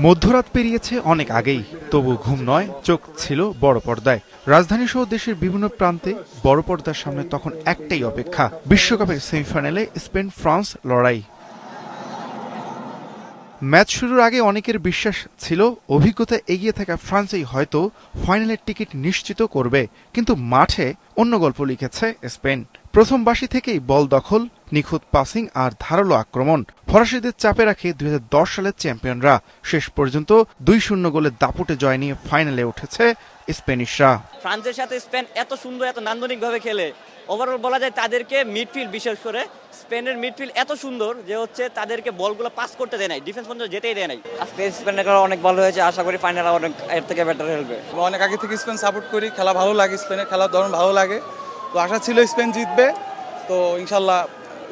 মধ্যরাত পেরিয়েছে অনেক আগেই, তবু ঘুম নয়, চোখ ছিল বড় পর্দায়। রাজধানী সহ দেশের বিভিন্ন প্রান্তে বড় পর্দার সামনে তখন একটাই অপেক্ষা, বিশ্বকাপের সেমিফাইনালে স্পেন ফ্রান্স লড়াই। ম্যাচ শুরুর আগে অনেকের বিশ্বাস ছিল অভিজ্ঞতা এগিয়ে থাকা ফ্রান্সই হয়তো ফাইনালের টিকিট নিশ্চিত করবে, কিন্তু মাঠে অন্য গল্প লিখেছে স্পেন। প্রথম বাঁশি থেকেই বল দখল, নিখুঁত পাসিং আর ধারালো আক্রমণ ফরাসিদের চাপে রাখে 2010 সালের চ্যাম্পিয়নরা। শেষ পর্যন্ত 2-0 গোলের দাপুটে জয় নিয়ে ফাইনালে উঠেছে স্প্যানিশরা। ফ্রান্সের সাথে স্পেন এত সুন্দর, এত নান্দনিকভাবে খেলে। ওভারঅল বলা যায় তাদেরকে মিডফিল্ড, বিশেষ করে স্পেনের মিডফিল্ড এত সুন্দর যে হচ্ছে তাদেরকে বলগুলো পাস করতে দেয় নাই, ডিফেন্স পর্যন্ত যেতেই দেয় নাই। আজকে স্পেনের খেলা অনেক ভালো হয়েছে, আশা করি ফাইনাল অনেক এর থেকে বেটার খেলবে। অনেক আগে থেকে স্পেন সাপোর্ট করি, খেলা ভালো লাগে, স্পেনের খেলার ধরন ভালো লাগে, তো আশা ছিল স্পেন জিতবে, তো ইনশাল্লাহ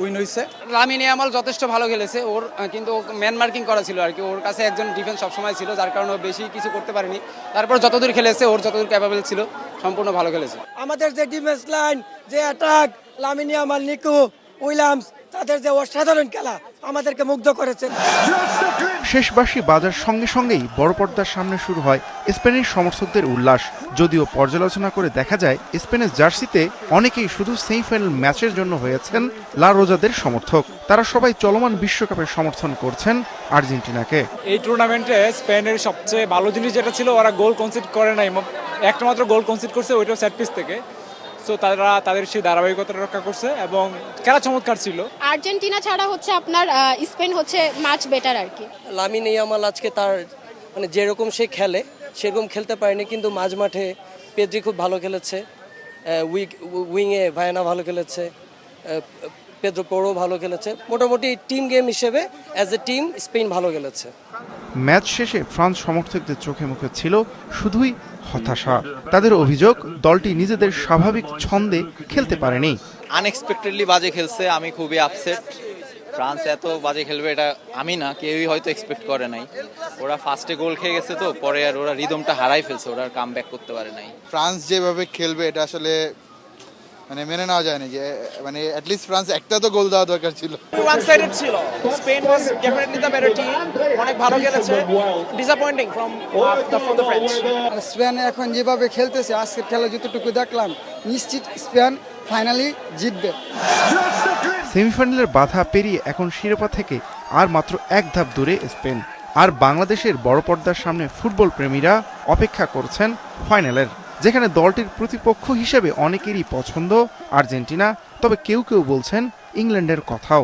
উইন হয়েছে। লামিন ইয়ামাল যথেষ্ট ভালো খেলেছে, ওর কিন্তু ম্যান মার্কিং করা ছিল আর কি, ওর কাছে একজন ডিফেন্স সবসময় ছিল, যার কারণে ও বেশি কিছু করতে পারেনি। তারপর যতদূর খেলেছে, ওর যতদূর ক্যাপাবল ছিল, সম্পূর্ণ ভালো খেলেছে। আমাদের যে ডিফেন্স লাইন, যে attack, Lamine Yamal, Nico Williams, তাদের যে অসাধারণ খেলা আমাদেরকে মুগ্ধ করেছে। শেষ বাঁশি বাজার সঙ্গে সঙ্গেই বড় পর্দার সামনে শুরু হয় স্পেনের সমর্থকদের উল্লাস। যদিও পর্যালোচনা করে দেখা যায় স্পেনের জার্সিতে অনেকেই শুধু সেমিফাইনাল ম্যাচের জন্য হয়েছেন লা রোজাদের সমর্থক। তারা সবাই চলমান বিশ্বকাপের সমর্থন করছেন আর্জেন্টিনাকে। এই টুর্নামেন্টে স্পেনের সবচেয়ে ভালো জিনিস যেটা ছিল, ওরা গোল কনসিড করে নাই, একটা মাত্র গোল কনসিড করছে, ওইটাও সেট পিস থেকে। সো তারা তাদের সেই ধারাবাহিকতা রক্ষা করছে এবং খেলা চমৎকার ছিল। আর্জেন্টিনা ছাড়া হচ্ছে আপনার স্পেন হচ্ছে ম্যাচ বেটার আর কি। লামিন ইয়ামাল আজকে তার মানে যেরকম সে খেলে সেরকম খেলতে পারেনি, কিন্তু মাঝ মাঠে পেদ্রি খুব ভালো খেলেছে, উইংয়ে ভায়ানা ভালো খেলেছে, পেদ্রো পোরো ভালো খেলেছে। মোটামুটি টিম গেম হিসেবে অ্যাজ এ টিম স্পেন ভালো খেলেছে। ম্যাচ শেষে ফ্রান্স সমর্থকদের চোখে মুখে ছিল শুধুই হতাশা। তাদের অভিযোগ দলটি নিজেদের স্বাভাবিক ছন্দে খেলতে পারেনি। আনএক্সপেক্টেডলি বাজে খেলছে, আমি খুবই আপসেট। ফ্রান্স এত বাজে খেলবে এটা আমি না, কেউই হয়তো এক্সপেক্ট করে নাই। ওরা ফার্স্টে গোল খেয়ে গেছে, তো পরে আর ওরা রিদমটা হারাই ফেলছে, ওরা আর কাম ব্যাক করতে পারে নাই। ফ্রান্স যেভাবে খেলবে এটা আসলে মানে মেনে নেওয়া যায় না, যে মানে অ্যাটলিস্ট ফ্রান্স একটা তো গোল দেওয়া দরকার ছিল। ওয়ান সাইডেড ছিল, Spain was definitely the better team, অনেক ভালো খেলেছে, disappointing from the French. Spain এখন যেভাবে খেলতেছে, আজকের খেলা যতটুকু দেখলাম, নিশ্চিত স্পেন ফাইনালি জিতবে। সেমিফাইনালের বাধা পেরিয়ে এখন শিরোপা থেকে আর মাত্র এক ধাপ দূরে স্পেন। আর বাংলাদেশের বড় পর্দার সামনে ফুটবল প্রেমীরা অপেক্ষা করছেন ফাইনালের, যেখানে দলটির প্রতিপক্ষ হিসেবে অনেকেরই পছন্দ আর্জেন্টিনা, তবে কেউ কেউ বলছেন ইংল্যান্ডের কথাও।